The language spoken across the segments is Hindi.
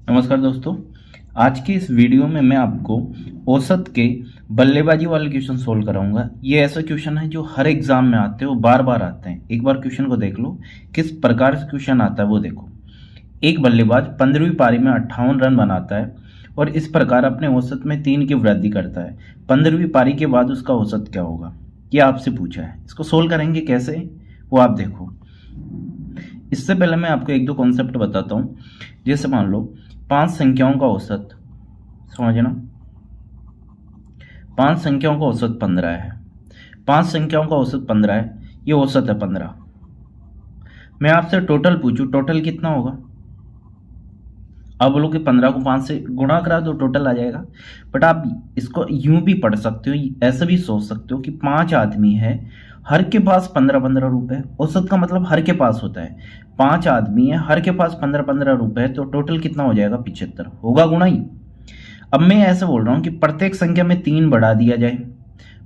नमस्कार दोस्तों। आज की इस वीडियो में मैं आपको औसत के बल्लेबाजी वाले क्वेश्चन सोल्व कराऊंगा। ये ऐसा क्वेश्चन है जो हर एग्जाम में आते हैं, वो बार बार आते हैं। एक बार क्वेश्चन को देख लो, किस प्रकार से क्वेश्चन आता है वो देखो। एक बल्लेबाज 15वीं पारी में 58 रन बनाता है और इस प्रकार अपने औसत में 3 की वृद्धि करता है। 15वीं पारी के बाद उसका औसत क्या होगा, ये आपसे पूछा है। इसको सोल्व करेंगे कैसे वो आप देखो। इससे पहले मैं आपको एक दो कॉन्सेप्ट बताता हूँ। जैसे मान लो 5 संख्याओं का औसत, समझना, 5 संख्याओं का औसत 15 है। 5 संख्याओं का औसत 15 है, ये औसत है 15। मैं आपसे टोटल पूछूं, टोटल कितना होगा? आप बोलो कि 15 को 5 से गुणा करा तो टोटल आ जाएगा। बट आप इसको यूं भी पढ़ सकते हो, ऐसा भी सोच सकते हो कि 5 आदमी है, हर के पास 15-15 रुपए। औसत का मतलब हर के पास होता है। 5 आदमी है, हर के पास 15-15 रुपए, तो टोटल कितना हो जाएगा? 75 होगा गुणा ही। अब मैं ऐसे बोल रहा हूं कि प्रत्येक संख्या में 3 बढ़ा दिया जाए,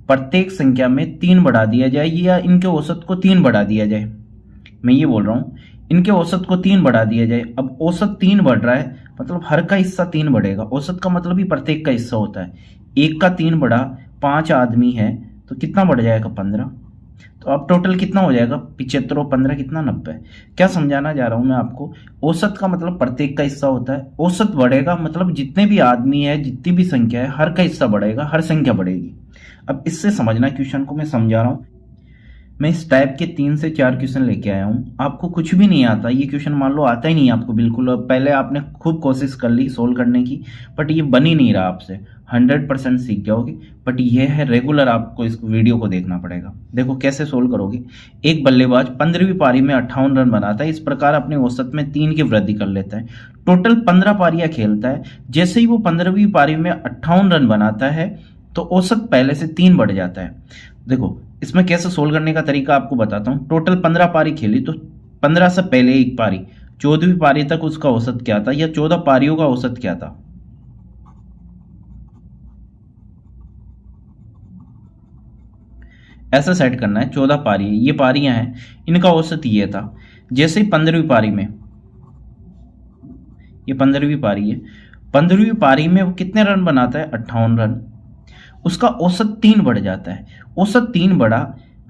प्रत्येक संख्या में 3 बढ़ा दिया जाए, या इनके औसत को 3 बढ़ा दिया जाए। मैं ये बोल रहा हूं इनके औसत को 3 बढ़ा दिया जाए। अब औसत 3 बढ़ रहा है, मतलब हर का हिस्सा 3 बढ़ेगा। औसत का मतलब ही प्रत्येक का हिस्सा होता है। 1 का 3 बढ़ा, 5 आदमी है तो कितना बढ़ जाएगा? 15। तो अब टोटल कितना हो जाएगा? 75 और 15 कितना? 90। क्या समझाना जा रहा हूं मैं आपको? औसत का मतलब प्रत्येक का हिस्सा होता है। औसत बढ़ेगा मतलब जितने भी आदमी है, जितनी भी संख्या है, हर का हिस्सा बढ़ेगा, हर संख्या बढ़ेगी। अब इससे समझना क्वेश्चन को मैं समझा रहा हूं। मैं इस टाइप के 3 से 4 क्वेश्चन लेके आया हूँ। आपको कुछ भी नहीं आता, ये क्वेश्चन मान लो आता ही नहीं आपको बिल्कुल। पहले आपने खूब कोशिश कर ली सोल्व करने की, बट ये बन ही नहीं रहा आपसे। 100% सीख जाओगे, बट ये है रेगुलर आपको इस वीडियो को देखना पड़ेगा। देखो कैसे सोल्व करोगे। एक बल्लेबाज 15वीं पारी में 58 रन बनाता है, इस प्रकार अपने औसत में 3 की वृद्धि कर लेता है। टोटल 15 पारियां खेलता है। जैसे ही वो 15वीं पारी में 58 रन बनाता है तो औसत पहले से 3 बढ़ जाता है। देखो इसमें कैसे सोल्व करने का तरीका आपको बताता हूं। टोटल 15 पारी खेली, तो 15 से पहले एक पारी, 14वीं पारी तक उसका औसत क्या था, या 14 पारियों का औसत क्या था। ऐसा सेट करना है। 14 पारी, ये पारियां हैं, इनका औसत ये था। जैसे ही 15वीं पारी में, ये 15वीं पारी है, 15वीं पारी में वो कितने रन बनाता है? 58 रन। उसका औसत 3 बढ़ जाता है। औसत 3 बढ़ा,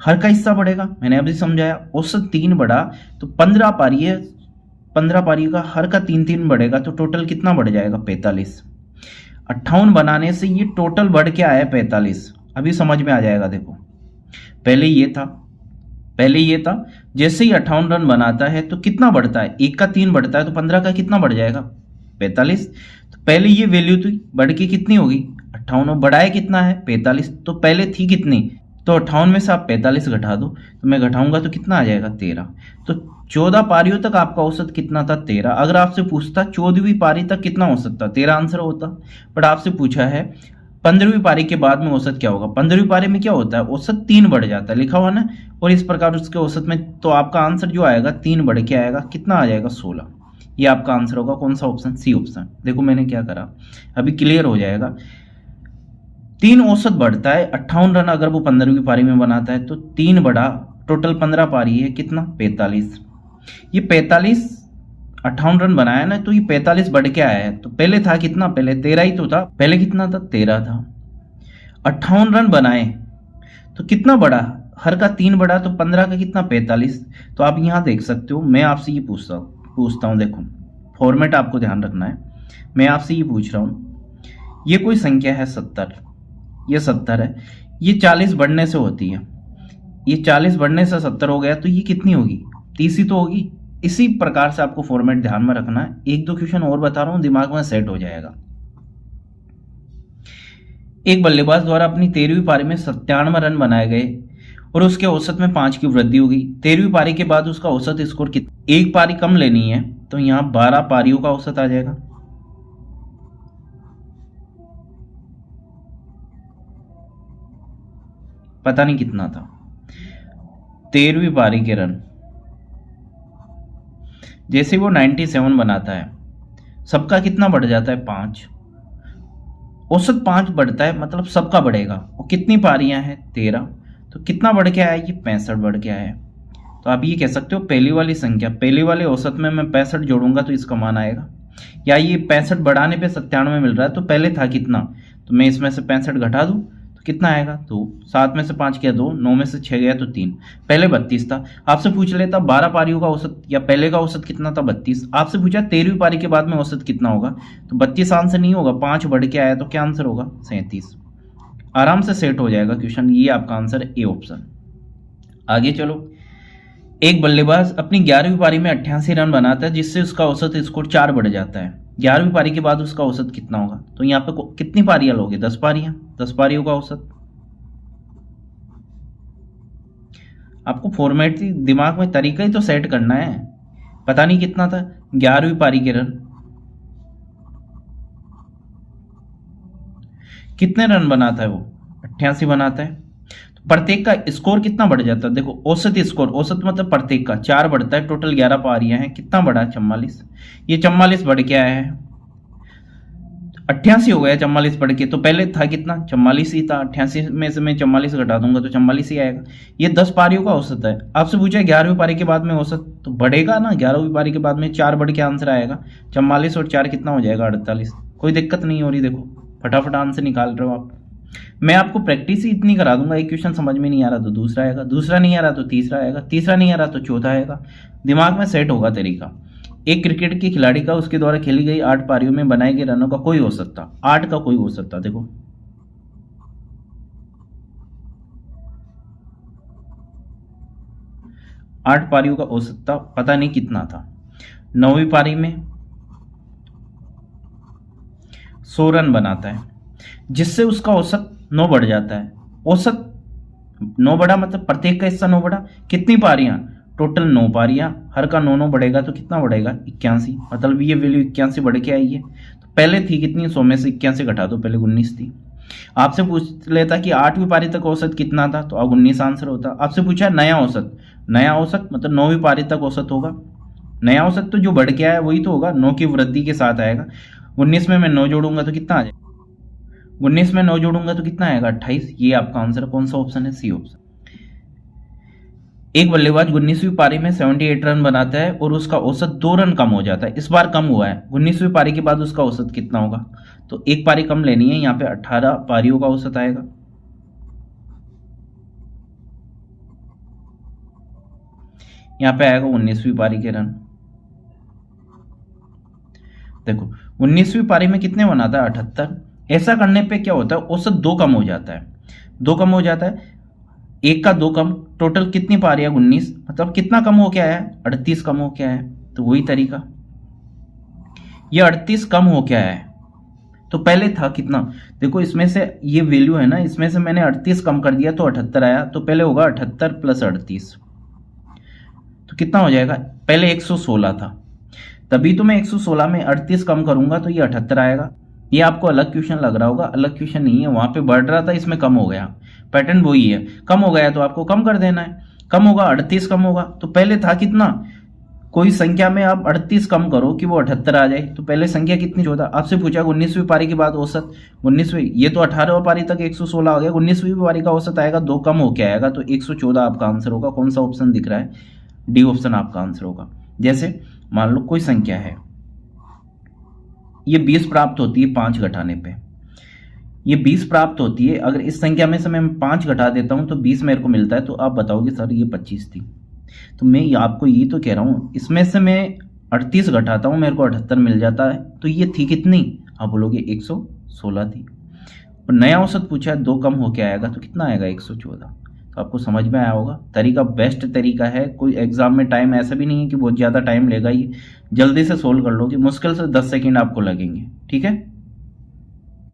हर का हिस्सा बढ़ेगा, मैंने अभी समझाया। औसत 3 बढ़ा तो 15 पारी है, 15 पारी का हर का 3-3 बढ़ेगा, तो टोटल कितना बढ़ जाएगा? 45। 58 बनाने से ये टोटल बढ़ के आया 45। अभी समझ में आ जाएगा। देखो पहले ये था, पहले ये था। जैसे ही 58 रन बनाता है तो कितना बढ़ता है? 1 का 3 बढ़ता है, तो 15 का कितना बढ़ जाएगा? 45। तो पहले ये वैल्यू थी, बढ़ के कितनी होगी? 58। बढ़ाया कितना है? 45। तो पहले थी कितनी? तो 58 में से आप 45 घटा दो, तो मैं घटाऊंगा तो कितना आ जाएगा? 13। तो 14 पारियों तक आपका औसत कितना था? 13। अगर आपसे पूछता 14वीं पारी तक कितना औसत था, 13 आंसर होता। बट आपसे पूछा है 15वीं पारी के बाद में औसत क्या होगा। 15वीं पारी में क्या होता है? औसत 3 बढ़ जाता है, लिखा हुआ ना। और इस प्रकार उसके औसत में, तो आपका आंसर जो आएगा 3 बढ़ के आएगा, कितना आ जाएगा? 16। ये आपका आंसर होगा। कौन सा ऑप्शन? C option. देखो मैंने क्या करा, अभी क्लियर हो जाएगा। 3 औसत बढ़ता है, 58 रन अगर वो 15वीं पारी में बनाता है तो 3 बढ़ा, टोटल 15 पारी है, कितना? 45। ये 45, 58 रन बनाया ना, तो ये 45 बढ़ के आया है। तो पहले था कितना? पहले 13 ही तो था। पहले कितना था? 13 था। 58 रन बनाए तो कितना बढ़ा? हर का 3 बढ़ा, तो 15 का कितना? 45। तो आप यहां देख सकते हो। मैं आपसे ये पूछता हूं, देखो फॉर्मेट आपको ध्यान रखना है। मैं आपसे ये पूछ रहा हूं, ये कोई संख्या है 70, ये 70 है, ये 40 बढ़ने से होती है, ये 40 बढ़ने से 70 हो गया, तो ये कितनी होगी? 30 ही तो होगी। इसी प्रकार से आपको फॉर्मेट ध्यान में रखना है। एक दो क्वेश्चन और बता रहा हूं, दिमाग में सेट हो जाएगा। एक बल्लेबाज द्वारा अपनी 13वीं पारी में 97 रन बनाए गए और उसके औसत में 5 की वृद्धि होगी। 13वीं पारी के बाद उसका औसत स्कोर कितना? एक पारी कम लेनी है, तो यहां 12 पारियों का औसत आ जाएगा। पता नहीं कितना था 13वीं पारी के रन। जैसे वो 97 बनाता है, सबका कितना बढ़ जाता है? 5। औसत 5 बढ़ता है, मतलब सबका बढ़ेगा। और कितनी पारियां हैं? 13। तो कितना बढ़ के आया? ये 65 बढ़ के आया। तो आप ये कह सकते हो पहली वाली संख्या, पहली वाले औसत में मैं 65 जोड़ूंगा तो इसका मान आएगा। या ये 65 बढ़ाने पे 97 मिल रहा है, तो पहले था कितना, तो मैं इसमें से 65 घटा दूं तो कितना आएगा, तो 7 में से 5 गया 2, 9 में से 6 गया तो 3, पहले 32 था। आपसे पूछ लेता 12 पारियों का औसत या पहले का औसत कितना था 32, आपसे पूछा 13वीं पारी के बाद में औसत कितना होगा, तो 32 आंसर नहीं होगा, 5 बढ़ के आया तो क्या आंसर होगा 37। आराम से सेट हो जाएगा क्वेश्चन, ये आपका आंसर ए ऑप्शन। आगे चलो, एक बल्लेबाज अपनी 11वीं पारी में 88 रन बनाता है जिससे उसका औसत स्कोर 4 बढ़ जाता है। 11वीं पारी के बाद उसका औसत कितना होगा, तो यहाँ पे कितनी पारियां लोगे, 10 पारियां, 10 पारियों का औसत। आपको फॉर्मेट दिमाग में तरीका ही तो सेट करना है। पता नहीं कितना था 11वीं पारी के रन, कितने रन बनाता है वो, 88 बनाता है, प्रत्येक का स्कोर कितना बढ़ जाता है। देखो औसत स्कोर, औसत मतलब प्रत्येक का 4 बढ़ता है, टोटल 11 पारियां हैं, कितना बढ़ा 44, ये 44 बढ़ के आया है, 88 हो गया 44 बढ़ के, तो पहले था कितना 44 ही था, 88 में से मैं 44 घटा दूंगा तो 44 ही आएगा। ये 10 पारियों का औसत है। आपसे पूछा 11वीं पारी के बाद में औसत, तो बढ़ेगा ना, 11वीं पारी के बाद में 4 बढ़ के आंसर आएगा, 44 और 4 कितना हो जाएगा 48। कोई दिक्कत नहीं हो रही, देखो फटाफट आंसर निकाल रहे हो आप। मैं आपको प्रैक्टिस ही इतनी करा दूंगा, एक क्वेश्चन समझ में नहीं आ रहा तो दूसरा आएगा, दूसरा नहीं आ रहा तो तीसरा आएगा, तीसरा नहीं आ रहा तो चौथा आएगा, दिमाग में सेट होगा तरीका। एक क्रिकेट के खिलाड़ी का उसके द्वारा खेली गई 8 पारियों में बनाए गए रनों का कोई औसत था, 8 का कोई औसत था। देखो 8 पारियों का औसत था, पता नहीं कितना था। 9वीं पारी में 100 रन बनाता है जिससे उसका औसत 9 बढ़ जाता है। औसत 9 बढ़ा मतलब प्रत्येक का हिस्सा 9 बढ़ा, कितनी पारियां, टोटल 9 पारियां, हर का 9 बढ़ेगा तो कितना बढ़ेगा 81, मतलब ये वैल्यू 81 बढ़ के आई है। तो पहले थी कितनी, 100 में से 81 घटा दो, पहले 19 थी। आपसे पूछ लेता कि 8वीं पारी तक औसत कितना था, तो अब 19 आंसर होता। आपसे पूछा नया औसत, नया औसत मतलब 9वीं पारी तक औसत होगा, नया औसत तो जो बढ़ के आया वही तो होगा, 9 की वृद्धि के साथ आएगा। 19 में मैं 9 जोड़ूंगा तो कितना आ जाएगा, 19 में 9 जोड़ूंगा तो कितना आएगा 28। ये आपका आंसर कौन सा ऑप्शन है, सी ऑप्शन। एक बल्लेबाज 19वीं पारी में 78 रन बनाता है और उसका औसत 2 रन कम हो जाता है, इस बार कम हुआ है। 19वीं पारी के बाद उसका औसत कितना होगा, तो एक पारी कम लेनी है, यहाँ पे 18 पारियों का औसत आएगा। यहाँ पे आएगा 19वीं पारी के रन। देखो 19वीं पारी में कितने बनाता है 78, ऐसा करने पे क्या होता है औसत 2 कम हो जाता है, 2 कम हो जाता है, एक का 2 कम, टोटल कितनी पारियां 19, मतलब कितना कम हो क्या है 38 कम हो क्या है। तो वही तरीका, ये 38 कम हो क्या है, तो पहले था कितना, देखो इसमें से ये वैल्यू है ना, इसमें से मैंने 38 कम कर दिया तो 78 आया, तो पहले होगा 78 प्लस 38, तो कितना हो जाएगा, पहले 116 था, तभी तो मैं 116 में 38 कम करूंगा तो ये 78 आएगा। ये आपको अलग क्वेश्चन लग रहा होगा, अलग क्वेश्चन नहीं है, वहां पे बढ़ रहा था इसमें कम हो गया, पैटर्न वही है, कम हो गया तो आपको कम कर देना है, कम होगा 38 कम होगा, तो पहले था कितना, कोई संख्या में आप 38 कम करो कि वो 78 आ जाए, तो पहले संख्या कितनी 14। आपसे पूछा 19वीं पारी के बाद औसत, 19वीं, ये तो 18वीं पारी तक 116 हो गया, 19वीं पारी का औसत आएगा 2 कम हो क्या आएगा, तो 114 आपका आंसर होगा। कौन सा ऑप्शन दिख रहा है, डी ऑप्शन आपका आंसर होगा। जैसे मान लो कोई संख्या है, ये 20 प्राप्त होती है 5 घटाने पे, ये 20 प्राप्त होती है, अगर इस संख्या में से मैं 5 घटा देता हूं तो 20 मेरे को मिलता है, तो आप बताओगे सर ये 25 थी, तो मैं आपको ये तो कह रहा हूं इसमें से मैं 38 घटाता हूं मेरे को 78 मिल जाता है, तो ये थी कितनी, आप बोलोगे 116 थी। और नया औसत पूछा है 2 कम हो के आएगा तो कितना आएगा 114। तो आपको समझ में आया होगा, तरीका बेस्ट तरीका है, कोई एग्जाम में टाइम ऐसा भी नहीं है कि बहुत ज़्यादा टाइम लेगा, ये जल्दी से सोल्व कर लोगे, मुश्किल से 10 सेकेंड आपको लगेंगे, ठीक है।